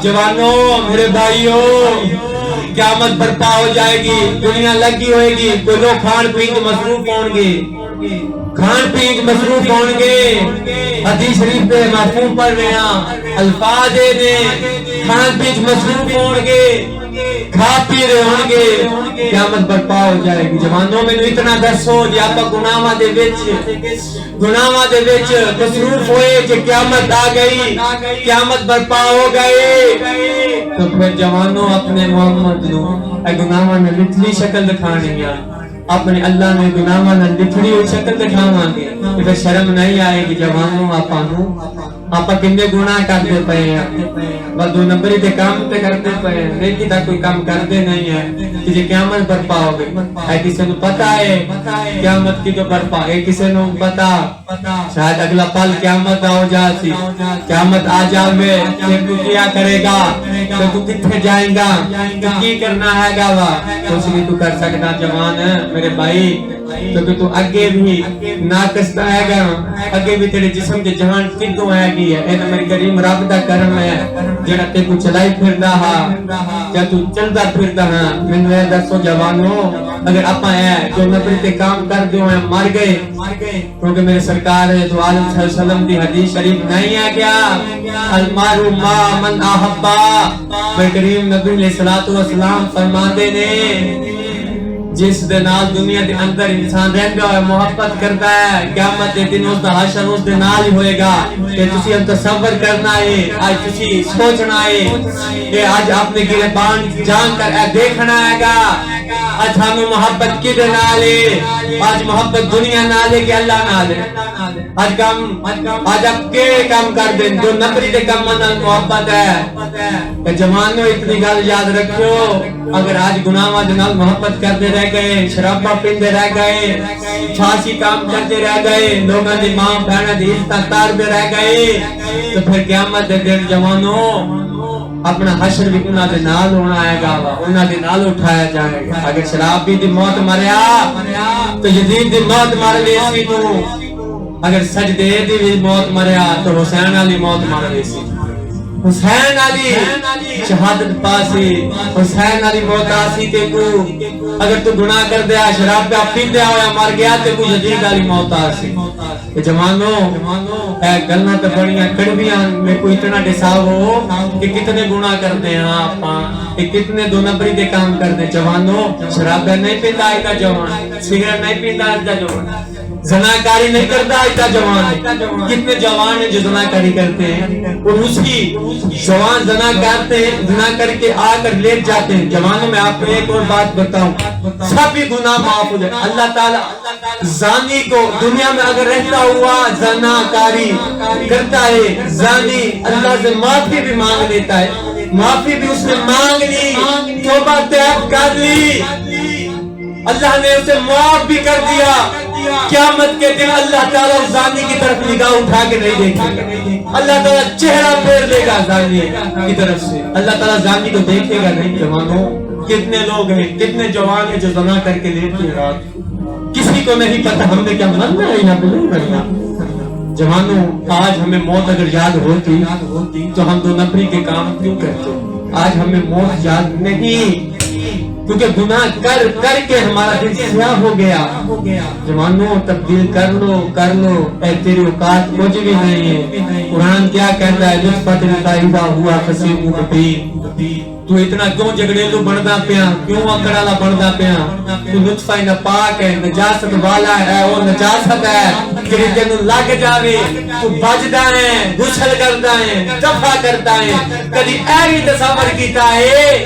جوانوں میرے بھائیوں قیامت برپا ہو جائے گی، دنیا لگی ہوئے گی، کوئی لوگ کھان پین کے مصروف ہوں گے، کھان پین مصروف ہوں گے، حدیث شریف پہ مفہوم پڑھ رہے ہیں، الفاظ نے کھان پین مصروف ہوں گے، کھا پی رہے ہوں گے، قیامت برپا ہو جائے گی۔ جوانوں میں اتنا دسو جی آپ گناہاں دے وچ مصروف ہوئے کہ قیامت آ گئی، قیامت برپا ہو گئی، تو پھر جوانوں اپنے محمد نو اے گناہاں نے لتھڑی شکل دکھانی ہے، اپنے اللہ نے گناہاں نے لتھڑی شکل دکھاواں گے، پھر شرم نہیں آئے گی۔ جوانوں آپاں نو آپ کنے گناہ کرتے پے ہیں بس 2 نمبری تے کام تے کرتے پے ہیں نیکی دا کوئی کام کرتے نہیں ہے کہ جی قیامت برپا ہو گئی اے کسی نو پتا ہے قیامت کی جو برپا ہے کسی نو پتا شاید اگلا پل قیامت ہو جاتی قیامت آ جاوے پھر تو کیا کرے گا پھر تو کتنے جائیں گا تو کی کرنا ہے گا وا کچھ نہیں تو کر سکتا جوان ہے میرے بھائی کیونکہ تو اگے بھی ناقص ہے گا اگے بھی تیرے جسم کے جہان کتوں ہے گی ہے اے میرے کریم رب دا کرم ہے جڑا تے کو چلائی پھردا ہا کیا تو چلدا پھردا ہاں مینوں اے دسو جوانو اگر اپا ہے جو نبی تے کام کر دیو ہیں مر گئے کیونکہ میرے سرکار ہے تو عالم صلی اللہ علیہ وسلم دی حدیث شریف نہیں ہے کیا المارو ما من احبا میرے کریم نبی علیہ الصلوۃ والسلام فرماتے نے جس دے نال دنیا دے اندر انسان رہندا ہے محبت کرتا ہے قیامت دے دن اس دا حشر اس دے نال ہی ہوئے گا کہ تسی ہم تصور کرنا ہے آج تسی سوچنا ہے کہ آج آپ نے گربان جان کر اے دیکھنا ہے گا آج ہمیں محبت کی دے نال ہے آج محبت دنیا نال ہے کہ اللہ نال ہے آج آپ کے کام کر دیں جو نبری دے کام نال محبت ہے کہ جوانوں اتنی گل یاد رکھو اگر آج گناہاں دے نال محبت کرتے رہ گئے شراباں پیندے رہ گئے چھاسی کام کرتے رہ گئے لوگاں دی ماں بہناں دی عزت تارتے رہ گئے تو پھر قیامت دے دن جوانوں اپنا حشر بھی انہاں دے نال ہونا آئے گا انہاں دے نال اٹھایا جائے گا اگر شرابی دی موت مریا تو یزید دی موت مر ویسی تو اگر سجدے دی بھی موت مریا تو حسین علی موت مر ویسی حسین علی شہادت پاسی حسین علی موت آسی تے کو اگر تو گناہ کر دیا شراب پہ پی دیا ہویا مر گیا تے کو یزید علی موت آسی کہ جوانوں اے گلنا تے بڑیاں کڑویاں میں کوئی اتنا ڈساو ہو کہ کتنے گناہ کرتے ہیں آپاں کہ کتنے 2 نمبری دے کام کرتے ہیں جوانوں شراب نہیں پیندا ایتا جوان سگریٹ نہیں پیندا ایتا جوان زناکاری نہیں کرتا ایتا جوان کتنے جوان ہیں جو زناکاری کرتے ہیں اور اسی جوان زنا کرتے ہیں زنا کر کے آ کر لیٹ جاتے ہیں جوانوں میں آپ کو ایک اور بات بتاؤں سبھی گناہ معاف ہو جائے اللہ تعالی زانی کو دنیا میں اگر رہتا ہوا زناکاری کرتا ہے زانی اللہ سے معافی بھی مانگ لیتا ہے معافی بھی اس نے مانگ لی توبہ طیب کر لی اللہ نے اسے معاف بھی کر دیا قیامت کے دن اللہ تعالیٰ زانی کی طرف نگاہ اٹھا کے نہیں دیکھے گا اللہ تعالیٰ چہرہ پھیر دے گا زانی کی طرف سے اللہ تعالیٰ زانی کو دیکھے گا نہیں جوانوں کتنے لوگ ہیں کتنے جوان ہیں جو زنا کر کے لیتے ہیں رات کسی کو نہیں پتا ہم نے کیا مرنا ہے یہاں پہ نہیں مرنا جوانوں آج ہمیں موت اگر یاد ہوتی تو ہم 2 نمبری کے کام کیوں کرتے آج ہمیں موت یاد نہیں کیونکہ گناہ کر کے ہمارا دل سیاہ ہو گیا جوانوں تبدیل کر لو اے تیری اوقات کچھ بھی نہیں ہے قرآن کیا کہتا ہے نطفۃ اذا ہوا خصیم مبین تو اتنا کیوں جھگڑیلو بندا پیا کیوں اکڑالا بندا پیا تو نطفہ ناپاک ہے نجاست والا ہے اور نجاست ہے کہ تینوں لگ جاوے تو بچدا ہے غسل کرتا ہے دفع کرتا ہے کبھی ایویں تصور کیتا ہے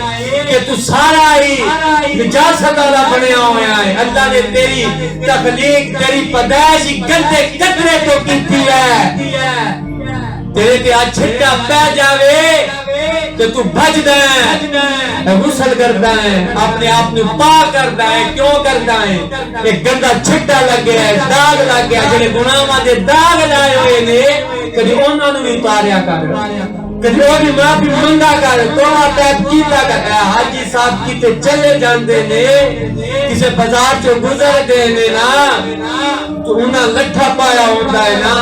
کہ تو سارا ہی نجاست والا بنیا ہوا ہے اللہ نے تیری تخلیق تیری پیدائش گندے قطرے تو کیتی ہے تیرے تے آج چھٹا پہ جاوے تو تو بچدا ہے غسل کرتا ہے اپنے آپ کو پاک کرتا ہے کیوں کرتا ہے ایک گندا چھٹا لگ گیا ہے داغ لگ گیا جڑے گناہاں دے داغ لائے ہوئے نے کدی انہاں نوں بھی اتاریا کر کدی او بھی معافی منگا کر توبہ طیب کیتا کر حاجی صاحب کیتے چلے جاندے نے کسے بازار چوں گزر دے نے نا تو انہاں لٹھا پایا ہوندا ہے نا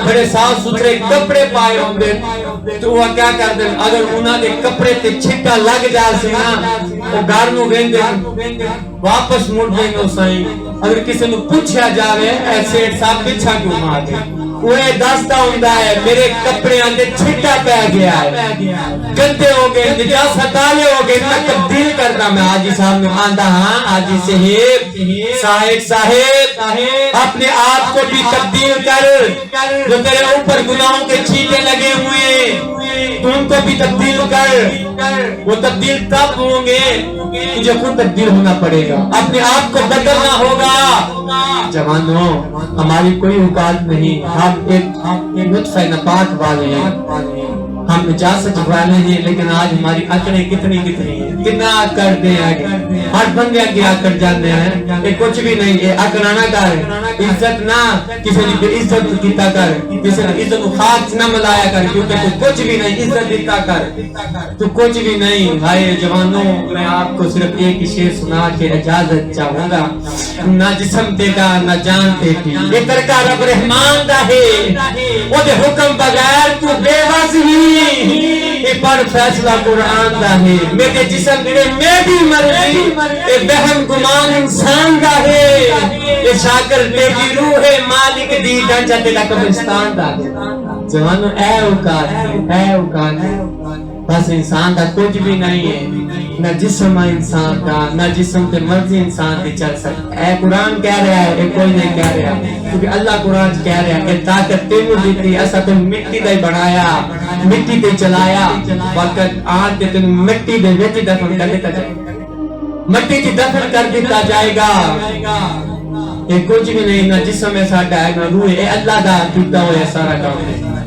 بڑے صاف ستھرے کپڑے پائے ہوندے تو وہ کیا کر دے اگر انہاں دے کپڑے تے چھٹا لگ جاسی نا او گھر نوں ویندے واپس مڑ دے نو سائیں اگر کسی نوں پوچھیا جاوے اے سیٹ صاحب پیچھا کیوں مار دے وہ دستا ہوندا ہے میرے کپڑے اندے چھٹا پہ گیا ہے گندے ہو گئے نجاست والے ہو گئے میں تبدیل کرنا میں حاجی صاحب نے آندا ہاں حاجی صاحب اپنے آپ کو بھی تبدیل کر جو تیرے اوپر گناہوں کے چھینٹے لگے ہوئے ان کو بھی تبدیل کر. وہ تبدیل تب ہوں گے تجھے خود تبدیل ہونا پڑے گا, اپنے آپ کو بدلنا ہوگا. جوانوں, ہماری کوئی اوقات نہیں, ہم ایک نطفہ نبات والے ہیں, ہم نجاست والے ہیں, لیکن آج ہماری عقلیں کتنی ہیں, کتنا کر دیں آگے, ہر بندے آگے آ کر جاتے ہیں. یہ کچھ بھی نہیں ہے, عقل نہ کر, عزت نہ کسی نے بے عزت کیتا کر, کسی نے عزت کو خاک نہ ملایا کر, کیونکہ تو کچھ بھی نہیں, عزت دیتا کر, تو کچھ بھی نہیں. بھائی جوانوں, میں آپ کو صرف ایک شعر سنا کے اجازت چاہوں گا. نہ جسم دے گا نہ جان دے گی, یہ ترکا رب رحمان دا ہے, وہ دے حکم بغیر تو بے بس ہی, یہ پر فیصلہ قرآن دا ہے. میرے جسم دے میں بھی مرضی, یہ بہم گمان انسان دا ہے, یہ شاکر تیری روح مالک دی ڈانچہ تیلا قبرستان دا ہے. جوانو اے اوقات ہے, اے اوقات ہے, بس انسان دا کچھ بھی نہیں ہے, نہ جسم انسان کا, نہ جسم تے مرضی انسان تے چل سکتا. اے قرآن کہہ رہا ہے, اے کوئی نہیں کہہ رہا, کیونکہ اللہ قرآن کہہ رہا ہے, اے طاقت تینو دیتی, ایسا تو مٹی دے بڑھایا, مٹی تے چلایا, وقت آن تے تینو مٹی دے ویچی دفن کر دیتا جائے, مٹی تی دفن کر دیتا جائے گا. یہ کچھ بھی نہیں, نہ جسم ہے ساڑھا ہے, نہ روح ہے, اے اللہ دا کیتا ہویا سارا کام ہے.